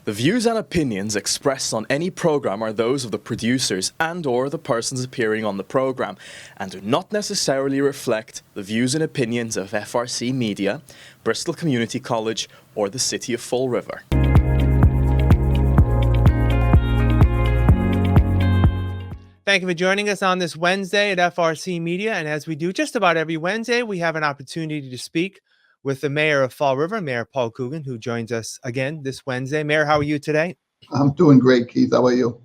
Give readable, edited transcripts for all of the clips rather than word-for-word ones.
The views and opinions expressed on any program are those of the producers and/or the persons appearing on the program and do not necessarily reflect the views and opinions of FRC Media, Bristol Community College, or the City of Fall River. Thank you for joining us on this Wednesday at FRC Media. And as we do just about every Wednesday, we have an opportunity to speak with the mayor of Fall River, Mayor Paul Coogan, who joins us again this Wednesday. Mayor, how are you today? I'm doing great, Keith. How are you?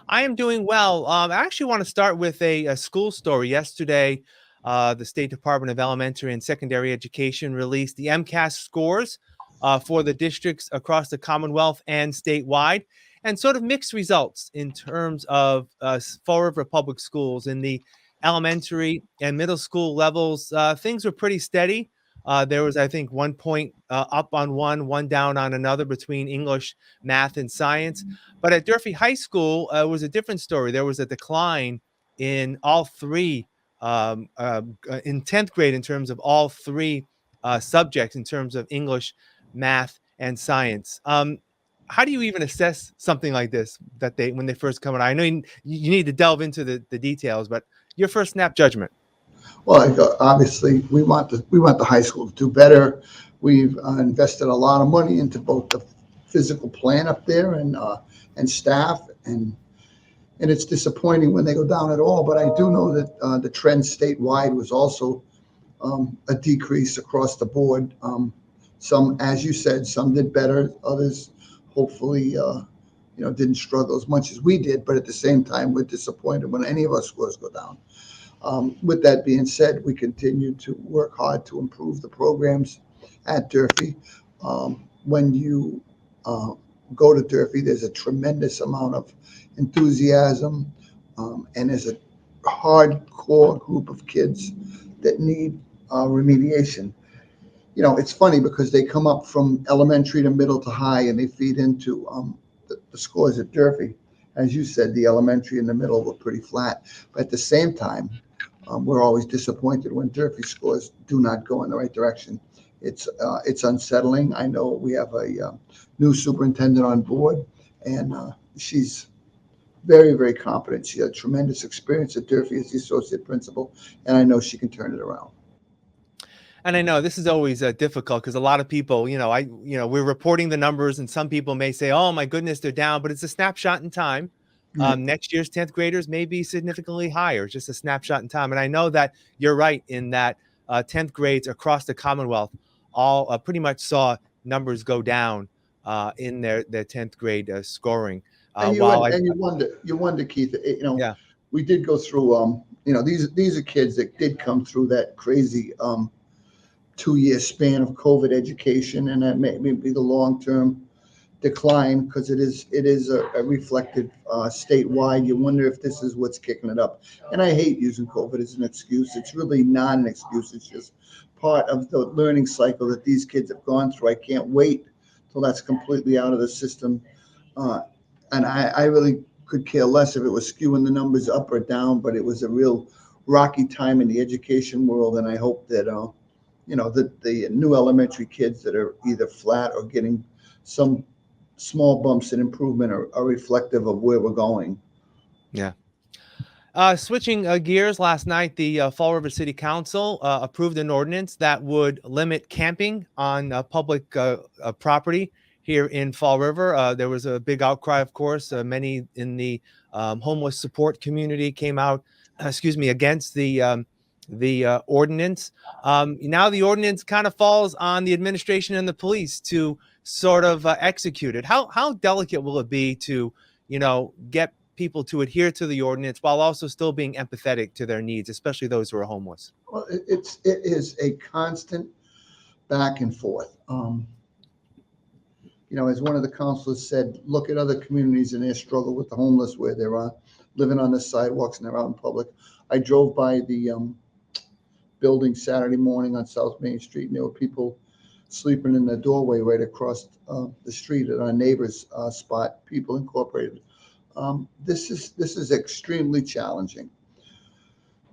I am doing well. I actually want to start with a school story. Yesterday, the State Department of Elementary and Secondary Education released the MCAS scores for the districts across the Commonwealth and statewide, and sort of mixed results in terms of Fall River Public Schools. In the elementary and middle school levels, things were pretty steady. There was, I think, 1 point up on one down on another between English, math, and science. But at Durfee High School, it was a different story. There was a decline in all three, in 10th grade, in terms of all three subjects, in terms of English, math, and science. How do you even assess something like this that when they first come out? I know you need to delve into the details, but your first snap judgment. Well, obviously, we want the high school to do better. We've invested a lot of money into both the physical plan up there and staff, and it's disappointing when they go down at all. But I do know that the trend statewide was also a decrease across the board. Some, as you said, some did better. Others, hopefully, didn't struggle as much as we did. But at the same time, we're disappointed when any of our scores go down. With that being said, we continue to work hard to improve the programs at Durfee. When you go to Durfee, there's a tremendous amount of enthusiasm, and there's a hardcore group of kids that need remediation. It's funny because they come up from elementary to middle to high, and they feed into the scores at Durfee. As you said, the elementary and the middle were pretty flat, but at the same time, we're always disappointed when Durfee scores do not go in the right direction. It's unsettling. I know we have a new superintendent on board, and she's very, very competent. She had tremendous experience at Durfee as the associate principal, and I know she can turn it around. And I know this is always difficult because a lot of people, we're reporting the numbers, and some people may say, "Oh my goodness, they're down," but it's a snapshot in time. Next year's 10th graders may be significantly higher, just a snapshot in time. And I know that you're right in that 10th grades across the Commonwealth all pretty much saw numbers go down in their 10th grade scoring. And you wonder, Keith, Yeah. we did go through, these are kids that did come through that crazy 2-year span of COVID education, and that may be the long-term decline because it is a reflected statewide. You wonder if this is what's kicking it up. And I hate using COVID as an excuse. It's really not an excuse. It's just part of the learning cycle that these kids have gone through. I can't wait till that's completely out of the system. And I really could care less if it was skewing the numbers up or down, but it was a real rocky time in the education world. And I hope that, that the new elementary kids that are either flat or getting some small bumps in improvement are reflective of where we're going. Yeah. Switching gears, last night, the Fall River City Council approved an ordinance that would limit camping on public property here in Fall River. There was a big outcry, of course. Many in the homeless support community came out, against the ordinance. Now the ordinance kind of falls on the administration and the police to sort of execute it. How delicate will it be to, get people to adhere to the ordinance while also still being empathetic to their needs, especially those who are homeless? Well, it is a constant back and forth. As one of the counselors said, look at other communities and their struggle with the homeless, where they're living on the sidewalks and they're out in public. I drove by the building Saturday morning on South Main Street, and there were people sleeping in the doorway right across the street at our neighbor's spot, People Incorporated. This is extremely challenging.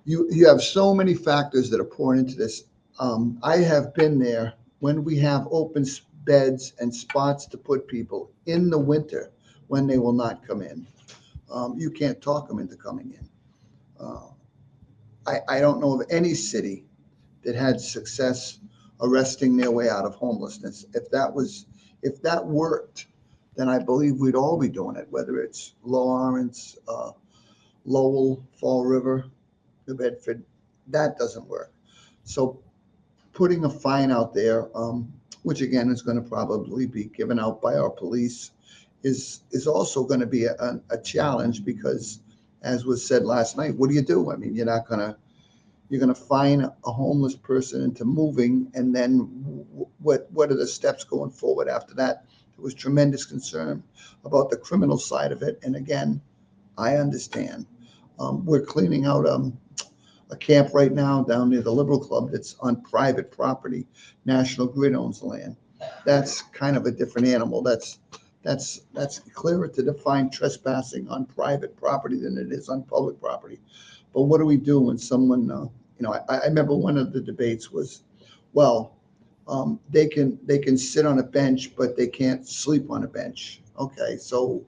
You have so many factors that are pouring into this. I have been there when we have open beds and spots to put people in the winter when they will not come in. You can't talk them into coming in. I don't know of any city that had success arresting their way out of homelessness. If that worked, then I believe we'd all be doing it, whether it's Lawrence, Lowell, Fall River, New Bedford. That doesn't work. So putting a fine out there, which again is going to probably be given out by our police, is also going to be a challenge, because, as was said last night, what do you do? I mean, you're going to fine a homeless person into moving, and then what are the steps going forward after that? There was tremendous concern about the criminal side of it, and again, I understand. We're cleaning out a camp right now down near the Liberal Club that's on private property. National Grid owns the land. That's kind of a different animal. That's clearer to define trespassing on private property than it is on public property. But what do we do when someone, I remember one of the debates was, well, they can sit on a bench, but they can't sleep on a bench. Okay, so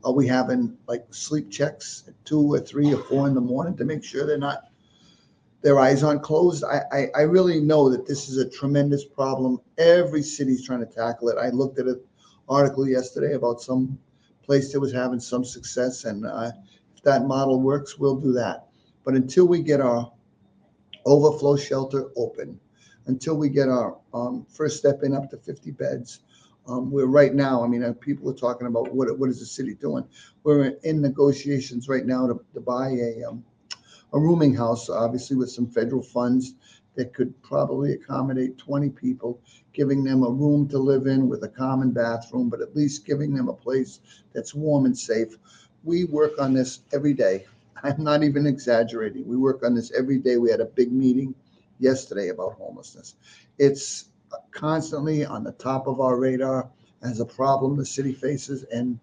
are we having like sleep checks at 2 or 3 or 4 in the morning to make sure their eyes aren't closed? I really know that this is a tremendous problem. Every city's trying to tackle it. I looked at an article yesterday about some place that was having some success, and if that model works, we'll do that. But until we get our overflow shelter open, until we get our first step in up to 50 beds, we're right now, I mean, people are talking about what is the city doing? We're in negotiations right now to buy a rooming house, obviously with some federal funds that could probably accommodate 20 people, giving them a room to live in with a common bathroom, but at least giving them a place that's warm and safe. We work on this every day. I'm not even exaggerating. We work on this every day. We had a big meeting yesterday about homelessness. It's constantly on the top of our radar as a problem the city faces, and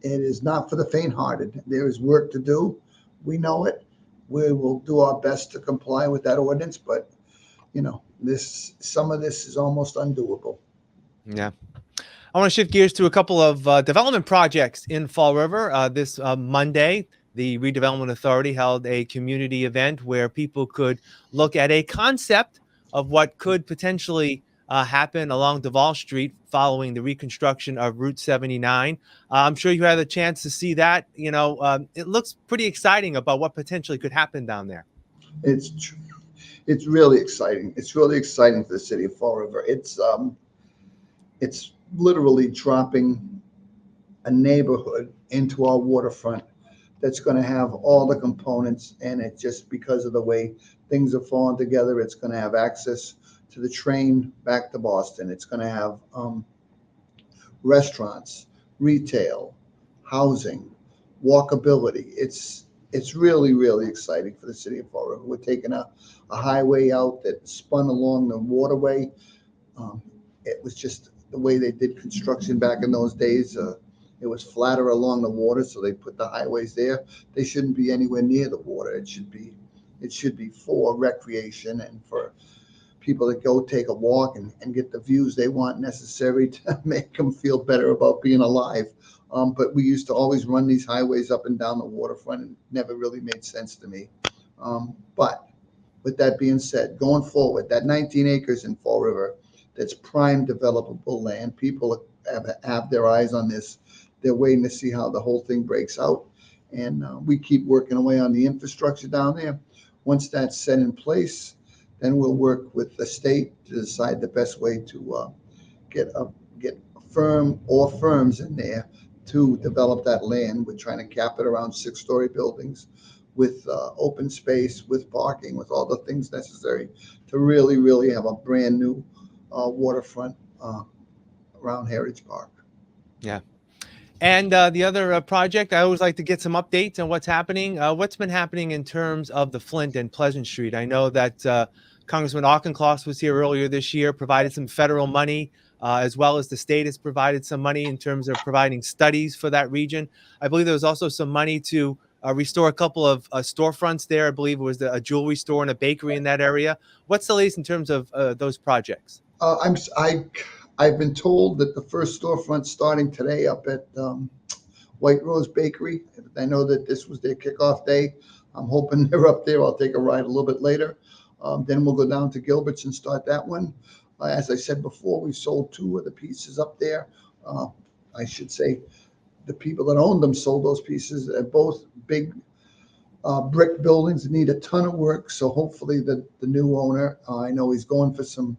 it is not for the faint-hearted. There is work to do. We know it. We will do our best to comply with that ordinance, but some of this is almost undoable. Yeah. I want to shift gears to a couple of development projects in Fall River. This Monday, the Redevelopment Authority held a community event where people could look at a concept of what could potentially happen along Duval Street following the reconstruction of Route 79. I'm sure you had a chance to see that. It looks pretty exciting about what potentially could happen down there. It's really exciting. It's really exciting for the city of Fall River. It's literally dropping a neighborhood into our waterfront that's going to have all the components, and it just, because of the way things are falling together, it's going to have access to the train back to Boston. It's going to have restaurants, retail, housing, walkability. It's really, really exciting for the city of Fall River. We're taking a highway out that spun along the waterway. It was just the way they did construction back in those days. It was flatter along the water, so they put the highways there. They shouldn't be anywhere near the water. It should be for recreation and for people that go take a walk and get the views they want necessary to make them feel better about being alive. But we used to always run these highways up and down the waterfront, and it never really made sense to me. But with that being said, going forward, that 19 acres in Fall River, that's prime developable land. People have their eyes on this. They're waiting to see how the whole thing breaks out. And we keep working away on the infrastructure down there. Once that's set in place, then we'll work with the state to decide the best way to get a firm or firms in there to develop that land. We're trying to cap it around 6-story buildings with open space, with parking, with all the things necessary to really, really have a brand new waterfront around Heritage Park. Yeah. And the other project, I always like to get some updates on what's happening. What's been happening in terms of the Flint and Pleasant Street? I know that Congressman Auchincloss was here earlier this year, provided some federal money, as well as the state has provided some money in terms of providing studies for that region. I believe there was also some money to restore a couple of storefronts there. I believe it was a jewelry store and a bakery in that area. What's the latest in terms of those projects? I've been told that the first storefront starting today up at White Rose Bakery. I know that this was their kickoff day. I'm hoping they're up there. I'll take a ride a little bit later. Then we'll go down to Gilbert's and start that one. As I said before, we sold 2 of the pieces up there. I should say the people that owned them sold those pieces. They're both big brick buildings that need a ton of work. So hopefully the new owner, I know he's going for some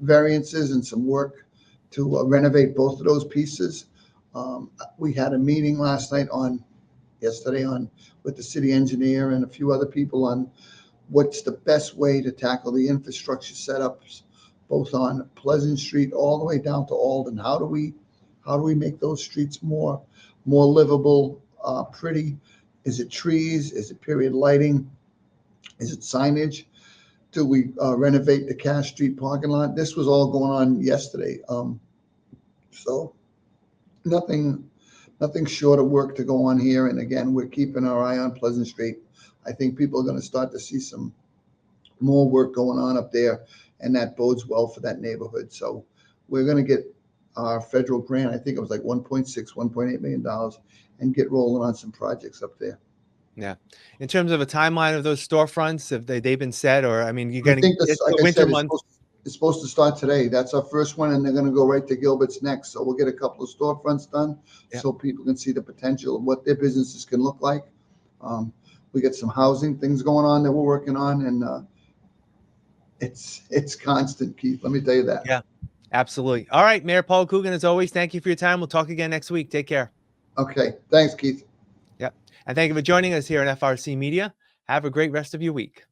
variances and some work to renovate both of those pieces. We had a meeting yesterday with the city engineer and a few other people on what's the best way to tackle the infrastructure setups, both on Pleasant Street all the way down to Alden. How do we make those streets more livable, pretty? Is it trees? Is it period lighting? Is it signage? Do we renovate the Cash Street parking lot? This was all going on yesterday. So nothing short of work to go on here. And again, we're keeping our eye on Pleasant Street. I think people are going to start to see some more work going on up there, and that bodes well for that neighborhood. So we're going to get our federal grant. I think it was like $1.8 million, and get rolling on some projects up there. Yeah. In terms of a timeline of those storefronts, have they've been set, or I mean, you're I getting think that's, like the I winter said, months. it's supposed to start today. That's our first one, and they're going to go right to Gilbert's next. So we'll get a couple of storefronts done, so people can see the potential of what their businesses can look like. We got some housing things going on that we're working on, and it's constant, Keith. Let me tell you that. Yeah, absolutely. All right, Mayor Paul Coogan, as always, thank you for your time. We'll talk again next week. Take care. Okay. Thanks, Keith. Yep. And thank you for joining us here on FRC Media. Have a great rest of your week.